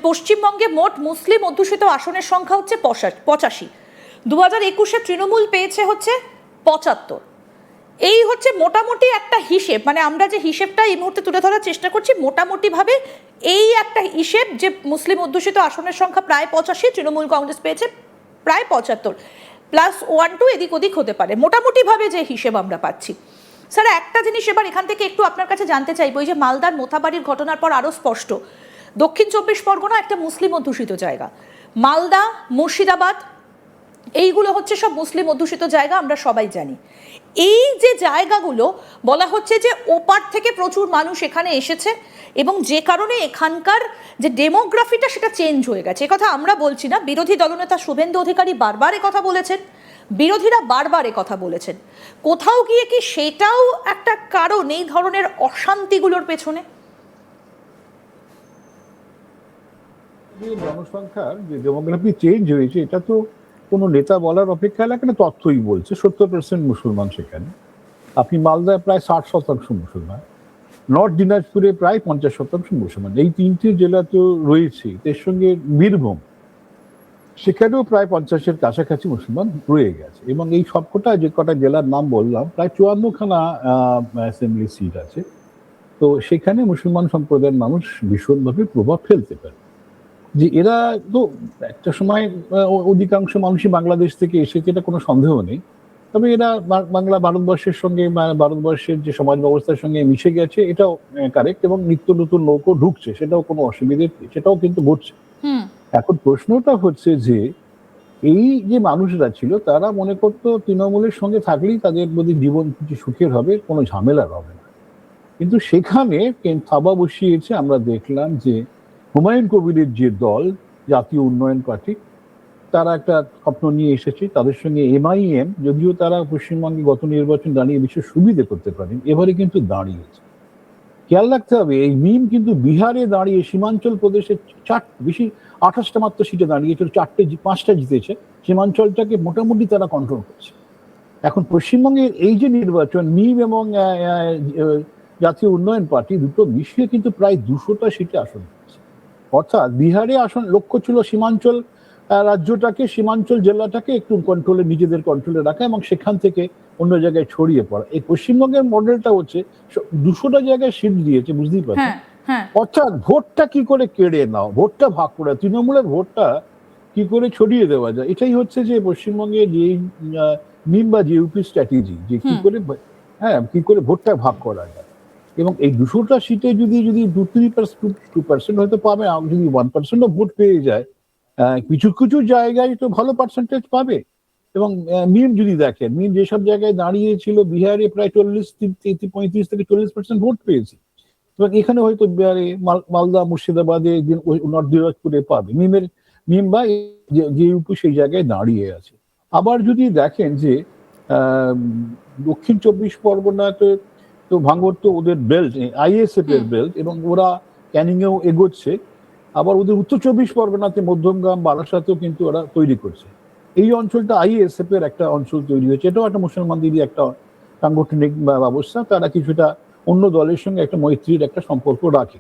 পশ্চিমবঙ্গে মোট মুসলিম অধ্যুষিত আসনের সংখ্যা হচ্ছে 85। 2021-এ তৃণমূল পেয়েছে হচ্ছে 75। এই হচ্ছে মোটামুটি একটা হিসেব, মানে আমরা যে হিসেবটা এই মুহূর্তে তুলে ধরার চেষ্টা করছি মোটামুটিভাবে এই একটা হিসেব যে মুসলিম অধ্যুষিত আসনের সংখ্যা প্রায় 85, তৃণমূল কংগ্রেস পেয়েছে প্রায় 75, প্লাস 1-2 এদিক ওদিক হতে পারে, মোটামুটিভাবে যে হিসেব আমরা পাচ্ছি। স্যার একটা জিনিস এবার এখান থেকে একটু আপনার কাছে জানতে চাইবো, এই যে মালদার মোথাবাড়ির ঘটনার পর আরও স্পষ্ট দক্ষিণ 24 পরগনা একটা মুসলিম অধ্যুষিত জায়গা, মালদা, মুর্শিদাবাদ এইগুলো হচ্ছে সব মুসলিম অধ্যুষিত জায়গা, আমরা সবাই জানি। এই যে জায়গাগুলো বলা হচ্ছে যে ওপার থেকে প্রচুর মানুষ এখানে এসেছে এবং যে কারণে এখানকার যে ডেমোগ্রাফিটা সেটা চেঞ্জ হয়ে গেছে। কথা আমরা বলছি না, বিরোধী দলনেতা শুভেন্দু অধিকারী বারবার কথা বলেছেন, বিরোধীরা বারবার কথা বলেছেন। কোথাও গিয়ে কি সেটাও একটা কারণ এই ধরনের অশান্তিগুলোর পেছনে? জনসংখ্যার যে ডেমোগ্রাফি চেঞ্জ হয়েছে এটা তো কোনো নেতা বলার অপেক্ষা লাগে না, তথ্যই বলছে। 70% মুসলমান সেখানে। আপনি মালদায় প্রায় 60% মুসলমান, নর্থ দিনাজপুরে প্রায় 50% মুসলমান। এই তিনটি জেলা তো রয়েছে, এর সঙ্গে বীরভূম সেখানেও প্রায় 50-এর কাছাকাছি মুসলমান রয়ে গেছে। এবং এই সবকটা যে কটা জেলার নাম বললাম প্রায় 54খানা অ্যাসেম্বলি সিট আছে। তো সেখানে মুসলমান সম্প্রদায়ের মানুষ ভীষণভাবে প্রভাব ফেলতে পারে। যে এরা তো একটা সময় অধিকাংশ মানুষই বাংলাদেশ থেকে এসেছে, এটা কোনো সন্দেহ নেই। তবে এরা ভারতবর্ষের সঙ্গে ভারতবর্ষের যে সমাজ ব্যবস্থার সঙ্গে মিশে গেছে, এটাও কারেক্ট। এবং নিত্য নতুন লোকও ঢুকছে, সেটাও কোনো অসুবিধে, সেটাও কিন্তু ঘটছে। এখন প্রশ্নটা হচ্ছে যে এই যে মানুষরা ছিল তারা মনে করতো তৃণমূলের সঙ্গে থাকলেই তাদের মধ্যে জীবন কিছু সুখের হবে, কোনো ঝামেলার হবে না। কিন্তু সেখানে থাবা বসিয়েছে। আমরা দেখলাম যে হুমায়ুন কবিরের যে দল, জাতীয় উন্নয়ন পার্টি, তারা একটা স্বপ্ন নিয়ে এসেছে। তাদের সঙ্গে MIM, যদিও তারা পশ্চিমবঙ্গে গত নির্বাচন দাঁড়িয়ে বিশেষ সুবিধে করতে পারেন, এবারে কিন্তু দাঁড়িয়েছে। খেয়াল রাখতে হবে এই মিম কিন্তু বিহারে দাঁড়িয়ে সীমাঞ্চল প্রদেশে 28টা মাত্র সিটে দাঁড়িয়েছিল, 5টা জিতেছে। সীমাঞ্চলটাকে মোটামুটি তারা কন্ট্রোল করছে। এখন পশ্চিমবঙ্গের এই যে নির্বাচন, মিম এবং জাতীয় উন্নয়ন পার্টি দুটো মিশিয়ে কিন্তু প্রায় 200টা সিটে আসন পেয়েছে। অর্থাৎ বিহারে আসন লক্ষ্য ছিল সীমাঞ্চল রাজ্যটাকে, সীমাঞ্চল জেলাটাকে একটু কন্ট্রোলে, নিজেদের কন্ট্রোলে রাখা এবং সেখান থেকে অন্য জায়গায় ছড়িয়ে পড়া। এই পশ্চিমবঙ্গের মডেলটা হচ্ছে 200টা জায়গায় সিট দিয়েছে, বুঝতেই পারছেন। অর্থাৎ ভোটটা কি করে কেড়ে নাও, ভোটটা ভাগ করে, তৃণমূলের ভোটটা কি করে ছড়িয়ে দেওয়া যায়, এটাই হচ্ছে যে পশ্চিমবঙ্গে যে মিম বা জেইউপি স্ট্র্যাটেজি, যে কি করে ভোটটা ভাগ করা যায়। এবং এই 200টা সিটে যদি 2% হয়তো পাবে, যদি 1%ও ভোট পেয়ে যায়, কিছু কিছু জায়গায় তো ভালো পার্সেন্টেজ পাবে। এবং মিম যদি দেখেন, মিম যেসব জায়গায় দাঁড়িয়েছিল বিহারে প্রায় 35 থেকে 40% ভোট পেয়েছে, এবং এখানে হয়তো বিহারে মালদা, মুর্শিদাবাদে, নর্থ দিনাজপুরে পাবে। মিম বা জেইউপি সেই জায়গায় দাঁড়িয়ে আছে। আবার যদি দেখেন যে দক্ষিণ 24 পরগনাতে তো ভাঙর তো ওদের বেল্ট, ISF এর বেল্ট, এবং ওরা ক্যানিংয়েও এগোচ্ছে। আবার ওদের উত্তর 24 পরগনাতে মধ্যমগ্রাম, বারাসাতেও কিন্তু ওরা তৈরি করছে। এই অঞ্চলটা ISF এর একটা অঞ্চল তৈরি হয়েছে। এটাও একটা মুসলমানদেরই একটা সাংগঠনিক ব্যবস্থা। তারা কিছুটা অন্য দলের সঙ্গে একটা মৈত্রীর একটা সম্পর্ক রাখে।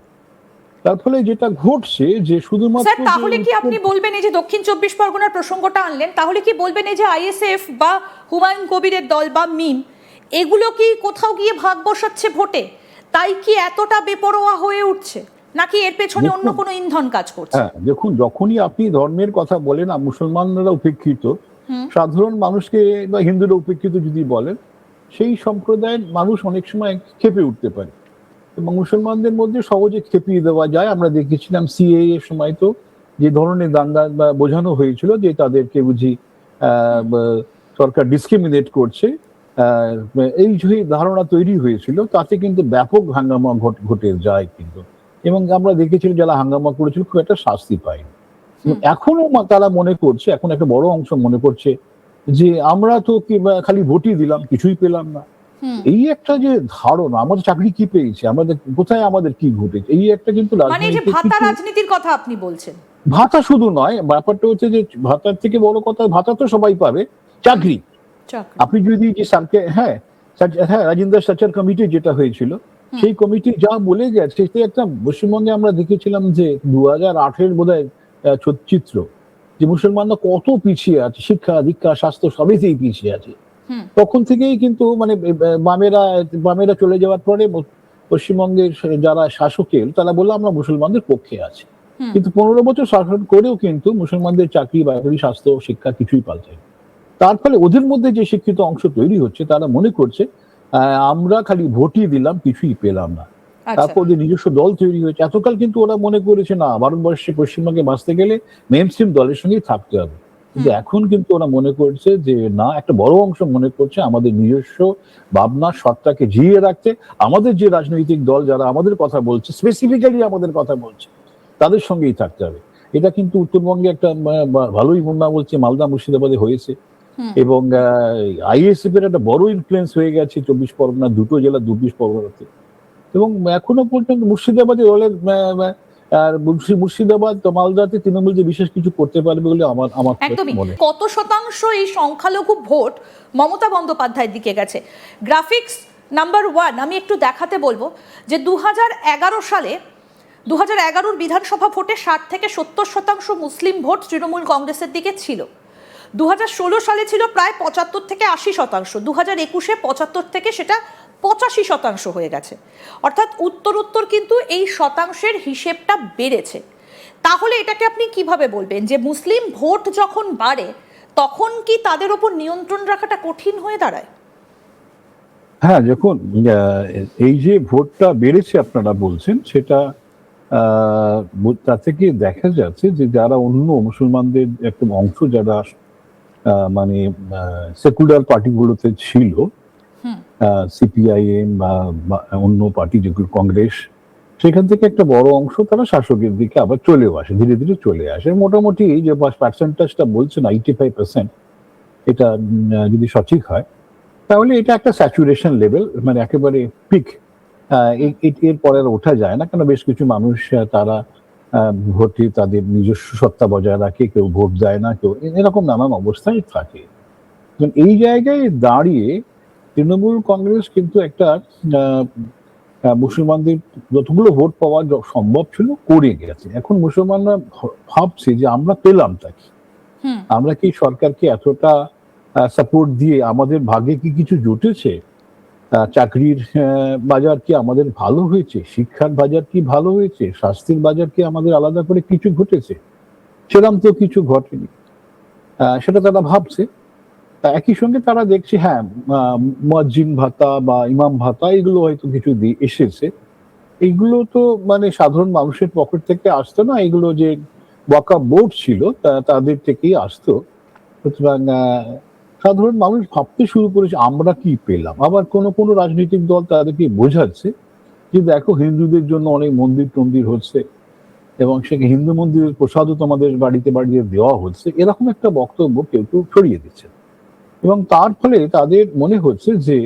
তার ফলে যেটা ঘটছে যে শুধুমাত্র, তাহলে কি আপনি বলবেন, এই যে দক্ষিণ 24 পরগনার প্রসঙ্গটা আনলেন, তাহলে কি বলবেন এই যে ISF বা হুমায়ুন কবিরের দল বা মিম এগুলো কি কোথাও গিয়ে ভাগ বসাচ্ছে ভোটে, তাই কি এতটা বেপরোয়া হয়ে উঠছে, নাকি এর পেছনে অন্য কোনো ইন্ধন কাজ করছে? হ্যাঁ, দেখুন, যখনই আপনি ধর্মের কথা বলেন, মুসলমানরা উপেক্ষিত, সাধারণ মানুষকে বা হিন্দুরা উপেক্ষিত যদি বলেন, সেই সম্প্রদায়ের মানুষ অনেক সময় ক্ষেপে উঠতে পারে এবং মুসলমানদের মধ্যে সহজে খেপিয়ে দেওয়া যায়। আমরা দেখেছিলাম CAA এর সময় তো যে ধরনের দাঙ্গা বোঝানো হয়েছিল যে তাদেরকে বুঝি সরকার ডিসক্রিমিনেট করছে, এই যে ধারণা তৈরি হয়েছিল, তাতে কিন্তু ব্যাপক হাঙ্গামা ঘটে যায় কিন্তু। এবং আমরা দেখেছি যারা হাঙ্গামা করেছিল খুব একটা শাস্তি পায়নি। এখনো তারা মনে করছে, এখন একটা বড় অংশ মনে করছে যে আমরা তো খালি ভোটই দিলাম, কিছুই পেলাম না। এই একটা যে ধারণা, আমাদের চাকরি কি পেয়েছে, আমাদের কোথায়, আমাদের কি ঘটেছে, এই একটা কিন্তু ভাতা রাজনীতির কথা আপনি বলছেন। ভাতা শুধু নয়, ব্যাপারটা হচ্ছে যে ভাতার থেকে বড় কথা, ভাতা তো সবাই পাবে, চাকরি। আপনি যদি যে রাজেন্দ্র সচার কমিটি যেটা হয়েছিল, সেই কমিটি যা বলে গেছে সে একটা, পশ্চিমবঙ্গে আমরা দেখেছিলাম যে 2008-এর বোধহয় চিত্র, যে মুসলমানরা কত পিছিয়ে আছে, শিক্ষা দীক্ষা স্বাস্থ্য সবেতেই পিছিয়ে আছে। তখন থেকেই কিন্তু মানে বামেরা চলে যাওয়ার পরে পশ্চিমবঙ্গের যারা শাসকের তারা বললো আমরা মুসলমানদের পক্ষে আছি, কিন্তু 15 বছর শাসন করেও কিন্তু মুসলমানদের চাকরি বাকরি স্বাস্থ্য শিক্ষা কিছুই পাল্টায়। তার ফলে ওদের মধ্যে যে শিক্ষিত অংশ তৈরি হচ্ছে তারা মনে করছে আমরা খালি ভোটই দিলাম, কিছুই পেলাম না। তারপর যে নিজস্ব দল তৈরি হয়েছে, এতকাল কিন্তু ওরা মনে করেছে না ভারতবর্ষে পশ্চিমবঙ্গে বাঁচতে গেলে মেইনস্ট্রিম দলের সঙ্গেই থাকতে হবে, কিন্তু এখন কিন্তু ওরা মনে করছে যে না, একটা বড় অংশ মনে করছে আমাদের নিজস্ব ভাবনা সত্তাকে জিইয়ে রাখতে আমাদের যে রাজনৈতিক দল যারা আমাদের কথা বলছে, স্পেসিফিক্যালি আমাদের কথা বলছে, তাদের সঙ্গেই থাকতে হবে। এটা কিন্তু উত্তরবঙ্গে একটা ভালোই বন্যা বলছে মালদা মুর্শিদাবাদে হয়েছে, এবং আইএসএফ এর একটা বড় ইনফ্লুয়েন্স হয়ে গেছে 24 পরগনা, দুটো জেলা 24 পরগনাতে। এবং এখনো পর্যন্ত মুর্শিদাবাদে দলের আর মুর্শিদাবাদ মালদাতে তৃণমূল যে বিশেষ কিছু করতে পারবে বলে আমার একদমই। মনে। কত শতাংশ এই সংখ্যালঘু ভোট মমতা বন্দ্যোপাধ্যায়ের দিকে গেছে? গ্রাফিক্স নাম্বার 1 আমি একটু দেখাতে বলবো যে 2011 সালে 2011 বিধানসভা ভোটে 60 থেকে 70% মুসলিম ভোট তৃণমূল কংগ্রেসের দিকে ছিল। 2016 সালে ছিল প্রায় 75 থেকে 80%। 2021-এ 75 থেকে সেটা 85% হয়ে গেছে। অর্থাৎ উত্তর কিন্তু এই শতাংশের হিসেবটা বেড়েছে। তাহলে এটাকে আপনি কিভাবে বলবেন যে মুসলিম ভোট যখন বাড়ে তখন কি তাদের উপর নিয়ন্ত্রণ রাখাটা কঠিন হয়ে দাঁড়ায়? হ্যাঁ, যখন এই যে ভোটটা বেড়েছে আপনারা বলছেন, সেটা তা থেকে দেখা যাচ্ছে যে যারা অন্য মুসলমানদের একটা অংশ যারা মানে সেকুলার পার্টিগুলোতে ছিল, সিপিআইএম বা অন্য পার্টি যেগুলো কংগ্রেস, সেখান থেকে একটা বড় অংশ তারা শাসকের দিকে আবার চলেও আসে, ধীরে ধীরে চলে আসে। মোটামুটি যে পার্সেন্টেজটা বলছেন 85%, এটা যদি সঠিক হয় তাহলে এটা একটা স্যাচুরেশন লেভেল, মানে একেবারে পিক। এর পরে আর ওঠা যায় না, কারণ বেশ কিছু মানুষ তারা ভোটে তাদের নিজস্ব সত্তা বজায় রাখে, কেউ ভোট দেয় না, কেউ এরকম নানান অবস্থায় থাকে। এই জায়গায় দাঁড়িয়ে তৃণমূল কংগ্রেস কিন্তু একটা মুসলমানদের যতগুলো ভোট পাওয়া সম্ভব ছিল করে গেছে। এখন মুসলমানরা ভাবছে যে আমরা পেলাম তাকে, আমরা কি সরকারকে এতটা সাপোর্ট দিয়ে আমাদের ভাগ্যে কি কিছু জুটেছে? চাকরির বাজার কি আমাদের ভালো হয়েছে? শিক্ষার বাজার কি ভালো হয়েছে? স্বাস্থ্যের বাজার কি আমাদের আলাদা করে কিছু ঘটেছে? সেরকম তো কিছু ঘটেনি, সেটা তারা ভাবছে। একই সঙ্গে তারা দেখছে হ্যাঁ, মুয়াজ্জিন ভাতা বা ইমাম ভাতা এগুলো হয়তো কিছু দিয়ে এসেছে। এইগুলো তো মানে সাধারণ মানুষের পকেট থেকে আসতো না, এগুলো যে ওয়াকফ বোর্ড ছিল তাদের থেকেই আসতো। সুতরাং সাধারণ মানুষ ভাবতে শুরু করেছে আমরা কি পেলাম। আবার কোনো রাজনৈতিক দল তাদেরকে বোঝাচ্ছে যে দেখো, হিন্দুদের জন্য অনেক মন্দির টন্দির হচ্ছে এবং সে হিন্দু মন্দিরের প্রসাদও তোমাদের বাড়িতে বাড়িতে দেওয়া হচ্ছে, এরকম একটা বক্তব্য কেউ ছড়িয়ে দিচ্ছে। এবং তার ফলে তাদের মনে হচ্ছে যে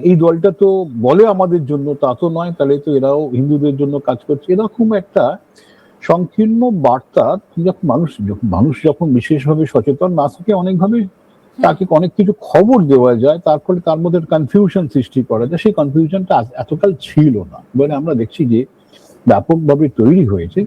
এই দলটা তো বলে আমাদের জন্য, তা তো নয়, তাহলে তো এরাও হিন্দুদের জন্য কাজ করছে, এরকম একটা সংকীর্ণ বার্তা। মানুষ যখন বিশেষভাবে সচেতন না থাকে, অনেকভাবে তাকে অনেক কিছু খবর দেওয়া যায়, তার ফলে তার মধ্যে কনফিউশন সৃষ্টি করা যায়। সেই কনফিউশনটা এতকাল ছিল না, মানে আমরা দেখছি যে ব্যাপকভাবে তৈরি হয়েছে।